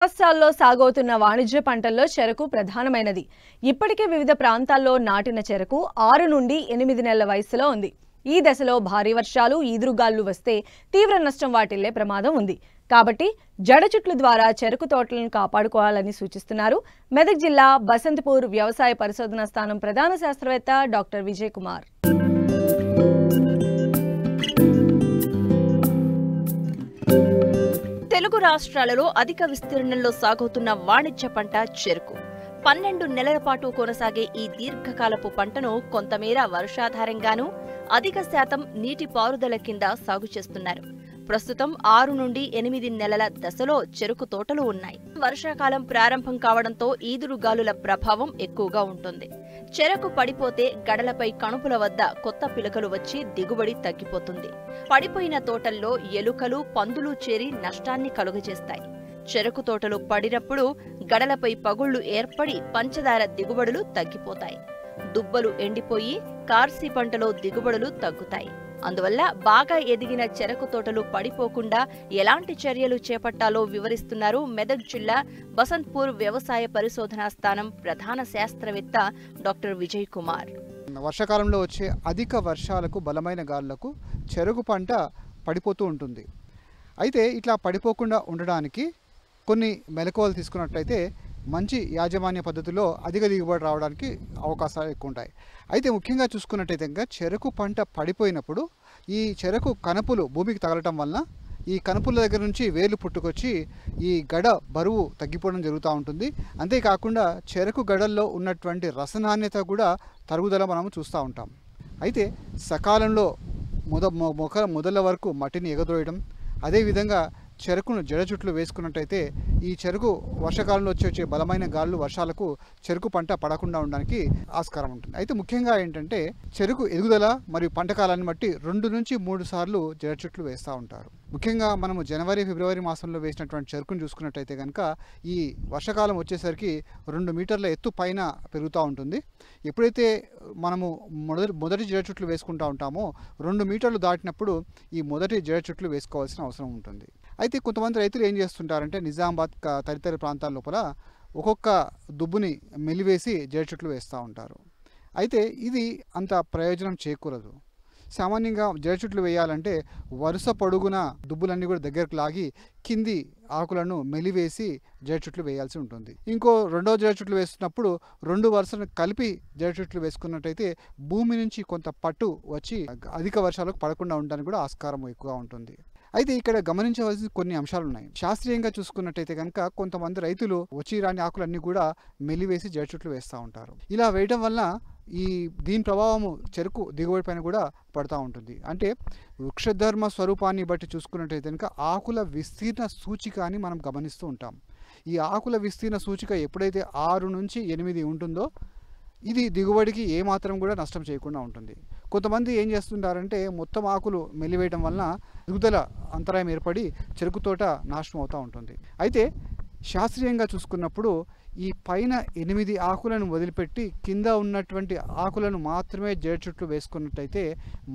రాష్ట్రాల్లో సాగవుతున్న వాణిజ్య పంటల్లో చెరకు ప్రధానమైనది. ఇప్పటికే వివిధ ప్రాంతాల్లో నాటిన చెరకు 6 నుండి 8 నెలల వయసులో ఉంది. ఈ దశలో భారీ వర్షాలు, ఈదురుగాళ్లు వస్తే తీవ్ర నష్టం వాటిల్లే ప్రమాదం ఉంది. కాబట్టి జడ చుట్ల ద్వారా చెరకు తోటలను కాపాడుకోవాలని సూచిస్తున్నారు మెదక్ జిల్లా బసంతపూర్ వ్యవసాయ పరిశోధనా స్థానం ప్రధాన శాస్త్రవేత్త డాక్టర్ విజయ్ కుమార్. తెలుగు రాష్ట్రాలలో అధిక విస్తీర్ణంలో సాగుతున్న వాణిజ్య పంట చెరకు. 12 నెలల పాటు కొనసాగే ఈ దీర్ఘకాలపు పంటను కొంతమేర వర్షాధారంగానూ అధిక శాతం నీటి పారుదల కింద సాగు చేస్తున్నారు. ప్రస్తుతం 6 నుండి 8 నెలల దశలో చెరకు తోటలు ఉన్నాయి. వర్షాకాలం ప్రారంభం కావడంతో ఈదురుగాలుల ప్రభావం ఎక్కువగా ఉంటుంది. చెరకు పడిపోతే గడలపై కణుపుల వద్ద కొత్త పిలకలు వచ్చి దిగుబడి తగ్గిపోతుంది. పడిపోయిన తోటల్లో ఎలుకలు, పందులు చేరి నష్టాన్ని కలుగజేస్తాయి. చెరకు తోటలు పడినప్పుడు గడలపై పగుళ్లు ఏర్పడి పంచదార దిగుబడులు తగ్గిపోతాయి. దుబ్బలు ఎండిపోయి కార్సి పంటలో దిగుబడులు తగ్గుతాయి. అందువల్ల బాగా ఎదిగిన చెరకు తోటలు పడిపోకుండా ఎలాంటి చర్యలు చేపట్టాలో వివరిస్తున్నారు మెదక్ జిల్లా బసంతపూర్ వ్యవసాయ పరిశోధనా స్థానం ప్రధాన శాస్త్రవేత్త డాక్టర్ విజయ్ కుమార్. వర్షాకాలంలో వచ్చే అధిక వర్షాలకు, బలమైన గాలులకు చెరకు పంట పడిపోతూ ఉంటుంది. అయితే ఇట్లా పడిపోకుండా ఉండడానికి కొన్ని మెలకువలు తీసుకున్నట్లయితే మంచి యాజమాన్య పద్ధతిలో అధిక దిగుబడి రావడానికి అవకాశాలు ఎక్కువ ఉంటాయి. అయితే ముఖ్యంగా చూసుకున్నట్టయితే ఇంకా చెరకు పంట పడిపోయినప్పుడు ఈ చెరకు కనుపులు భూమికి తగలటం వలన ఈ కనుపుల దగ్గర నుంచి వేర్లు పుట్టుకొచ్చి ఈ గడ బరువు తగ్గిపోవడం జరుగుతూ ఉంటుంది. అంతేకాకుండా చెరకు గడల్లో ఉన్నటువంటి రసనాణ్యత కూడా తరుగుదల మనం చూస్తూ ఉంటాం. అయితే సకాలంలో మొదల వరకు మట్టిని ఎగదోయడం, అదేవిధంగా చెరుకును జడ చుట్లు వేసుకున్నట్టయితే ఈ చెరుకు వర్షాకాలంలో వచ్చే బలమైన గాలులు, వర్షాలకు చెరుకు పంట పడకుండా ఉండడానికి ఆస్కారం ఉంటుంది. అయితే ముఖ్యంగా ఏంటంటే చెరుకు ఎదుగుదల మరియు పంట కాలాన్ని బట్టి 2 నుంచి 3 సార్లు జడ చుట్లు వేస్తూ ఉంటారు. ముఖ్యంగా మనము జనవరి, ఫిబ్రవరి మాసంలో వేసినటువంటి చెరుకును చూసుకున్నట్టయితే కనుక ఈ వర్షాకాలం వచ్చేసరికి 2 మీటర్ల ఎత్తు పైన పెరుగుతూ ఉంటుంది. ఎప్పుడైతే మనము మొదటి జడ చుట్లు వేసుకుంటూ ఉంటామో 2 మీటర్లు దాటినప్పుడు ఈ మొదటి జడ చుట్లు వేసుకోవాల్సిన అవసరం ఉంటుంది. అయితే కొంతమంది రైతులు ఏం చేస్తుంటారంటే నిజామాబాద్ తదితర ప్రాంతాల లోపల ఒక్కొక్క దుబ్బుని మెలివేసి జడ చుట్లు వేస్తూ ఉంటారు. అయితే ఇది అంత ప్రయోజనం చేకూరదు. సామాన్యంగా జడ చుట్లు వేయాలంటే వరుస పొడుగున దుబ్బులన్నీ కూడా దగ్గరకు లాగి కింది ఆకులను మెలివేసి జడ చుట్లు వేయాల్సి ఉంటుంది. రెండో జడ చుట్లు వేస్తున్నప్పుడు 2 వరుసలను కలిపి జడ చుట్లు వేసుకున్నట్టయితే భూమి నుంచి కొంత పట్టు వచ్చి అధిక వర్షాలకు పడకుండా ఉండడానికి కూడా ఆస్కారం ఎక్కువగా ఉంటుంది. అయితే ఇక్కడ గమనించవలసిన కొన్ని అంశాలు ఉన్నాయి. శాస్త్రీయంగా చూసుకున్నట్టయితే కనుక కొంతమంది రైతులు వచ్చి రాని ఆకులన్నీ కూడా మెలివేసి జడ చుట్లు వేస్తూ ఉంటారు. ఇలా వేయడం వల్ల దీని ప్రభావము చెరుకు దిగుబడి పైన కూడా పడుతూ ఉంటుంది. అంటే వృక్షధర్మ స్వరూపాన్ని బట్టి చూసుకున్నట్టయితే కనుక ఆకుల విస్తీర్ణ సూచిక అని మనం గమనిస్తూ ఉంటాం. ఈ ఆకుల విస్తీర్ణ సూచిక ఎప్పుడైతే 6 నుంచి 8 ఉంటుందో ఇది దిగుబడికి ఏమాత్రం కూడా నష్టం చేయకుండా ఉంటుంది. కొంతమంది ఏం చేస్తుంటారంటే మొత్తం ఆకులు మెలివేయడం వలన ఎదుగుదల అంతరాయం ఏర్పడి చెరుకు తోట నాశనం అవుతూ ఉంటుంది. అయితే శాస్త్రీయంగా చూసుకున్నప్పుడు ఈ పైన 8 ఆకులను వదిలిపెట్టి కింద ఉన్నటువంటి ఆకులను మాత్రమే జడ చుట్లు వేసుకున్నట్టయితే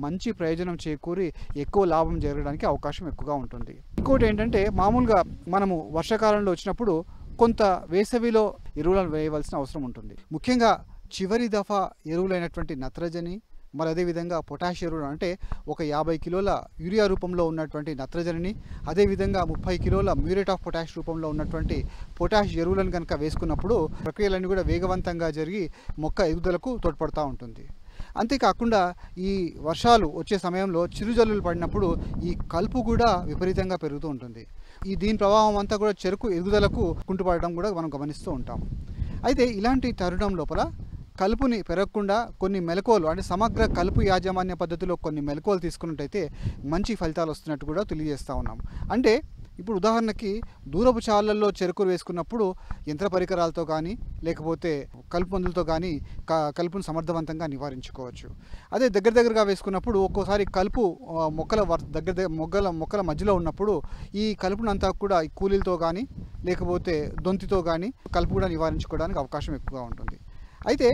మంచి ప్రయోజనం చేకూరి ఎక్కువ లాభం జరగడానికి అవకాశం ఎక్కువగా ఉంటుంది. ఇంకోటి ఏంటంటే మామూలుగా మనము వర్షాకాలంలో వచ్చినప్పుడు కొంత వేసవిలో ఎరువులను వేయవలసిన అవసరం ఉంటుంది. ముఖ్యంగా చివరి దఫా ఎరువులైనటువంటి నత్రజని, మరి అదేవిధంగా పొటాష్ ఎరువులు అంటే ఒక 50 కిలోల యూరియా రూపంలో ఉన్నటువంటి నత్రజనిని, అదేవిధంగా 30 కిలోల మ్యూరేట్ ఆఫ్ పొటాష్ రూపంలో ఉన్నటువంటి పొటాష్ ఎరువులను కనుక వేసుకున్నప్పుడు ప్రక్రియలన్నీ కూడా వేగవంతంగా జరిగి మొక్క ఎదుగుదలకు తోడ్పడుతూ ఉంటుంది. అంతేకాకుండా ఈ వర్షాలు వచ్చే సమయంలో చిరుజల్లులు పడినప్పుడు ఈ కలుపు కూడా విపరీతంగా పెరుగుతూ ఉంటుంది. దీని ప్రభావం అంతా కూడా చెరుకు ఎదుగుదలకు కుంటుపడడం కూడా మనం గమనిస్తూ ఉంటాం. అయితే ఇలాంటి తరుణం లోపల కలుపుని పెరగకుండా కొన్ని మెలకువలు అంటే సమగ్ర కలుపు యాజమాన్య పద్ధతిలో కొన్ని మెలకువలు తీసుకున్నట్టయితే మంచి ఫలితాలు వస్తున్నట్టు కూడా తెలియజేస్తూ ఉన్నాం. అంటే ఇప్పుడు ఉదాహరణకి దూరపు చాళ్ళల్లో చెరుకులు వేసుకున్నప్పుడు యంత్ర పరికరాలతో కానీ లేకపోతే కలుపు మందులతో కానీ కలుపును సమర్థవంతంగా నివారించుకోవచ్చు. అదే దగ్గరగా వేసుకున్నప్పుడు ఒక్కోసారి కలుపు మొక్కల మధ్యలో ఉన్నప్పుడు ఈ కలుపునంతా కూడా ఈ కూలీలతో కానీ లేకపోతే దొంతితో కానీ కలుపు కూడా నివారించుకోవడానికి అవకాశం ఎక్కువగా ఉంటుంది. అయితే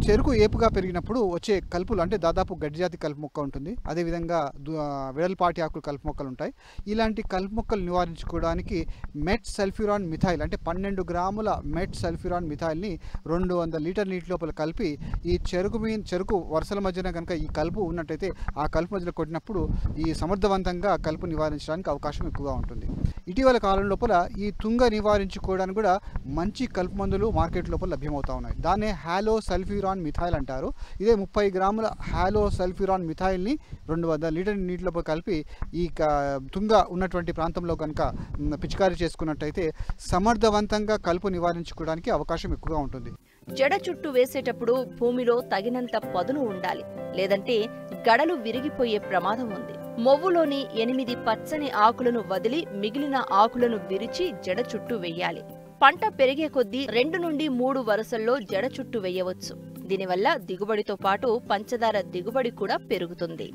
చెరుకు ఏపుగా పెరిగినప్పుడు వచ్చే కలుపులు అంటే దాదాపు గడ్డి జాతి కలుపు మొక్క ఉంటుంది, అదేవిధంగా వెడల్పాటి ఆకులు కలుపు మొక్కలు ఉంటాయి. ఇలాంటి కలుపు మొక్కలు నివారించుకోవడానికి మెట్ సల్ఫ్యూరాన్ మిథైల్ అంటే 12 గ్రాముల మెట్ సల్ఫ్యూరాన్ మిథైల్ని 200 లీటర్ నీటి లోపల కలిపి ఈ చెరుకు వరుసల మధ్యన కనుక ఈ కలుపు ఉన్నట్టయితే ఆ కలుపు మధ్యలో కొట్టినప్పుడు ఈ సమర్థవంతంగా కలుపు నివారించడానికి అవకాశం ఎక్కువగా ఉంటుంది. ఇటీవల కాలం లోపల ఈ తుంగ నివారించుకోవడానికి కూడా మంచి కలుపు మందులు మార్కెట్ లోపల లభ్యమవుతా ఉన్నాయి. దాన్నే హాలో సల్ఫ్యూరాన్ మిథైల్ అంటారు. ఇదే 30 గ్రాముల హాలో సల్ఫ్యూరాన్ మిథైల్ని 200 లీటర్ నీటిలో కలిపి ఈ తుంగ ఉన్నటువంటి ప్రాంతంలో కనుక పిచికారీ చేసుకున్నట్టయితే సమర్థవంతంగా కలుపు నివారించుకోవడానికి అవకాశం ఎక్కువగా ఉంటుంది. జడ చుట్టూ వేసేటప్పుడు భూమిలో తగినంత పదును ఉండాలి, లేదంటే గడలు విరిగిపోయే ప్రమాదం ఉంది. మొవ్వులోని 8 పచ్చని ఆకులను వదిలి మిగిలిన ఆకులను విరిచి జడ చుట్టూ వెయ్యాలి. పంట పెరిగే కొద్దీ 2 నుండి 3 వరుసల్లో జడ చుట్టూ వెయ్యవచ్చు. దీనివల్ల దిగుబడితో పాటు పంచదార దిగుబడి కూడా పెరుగుతుంది.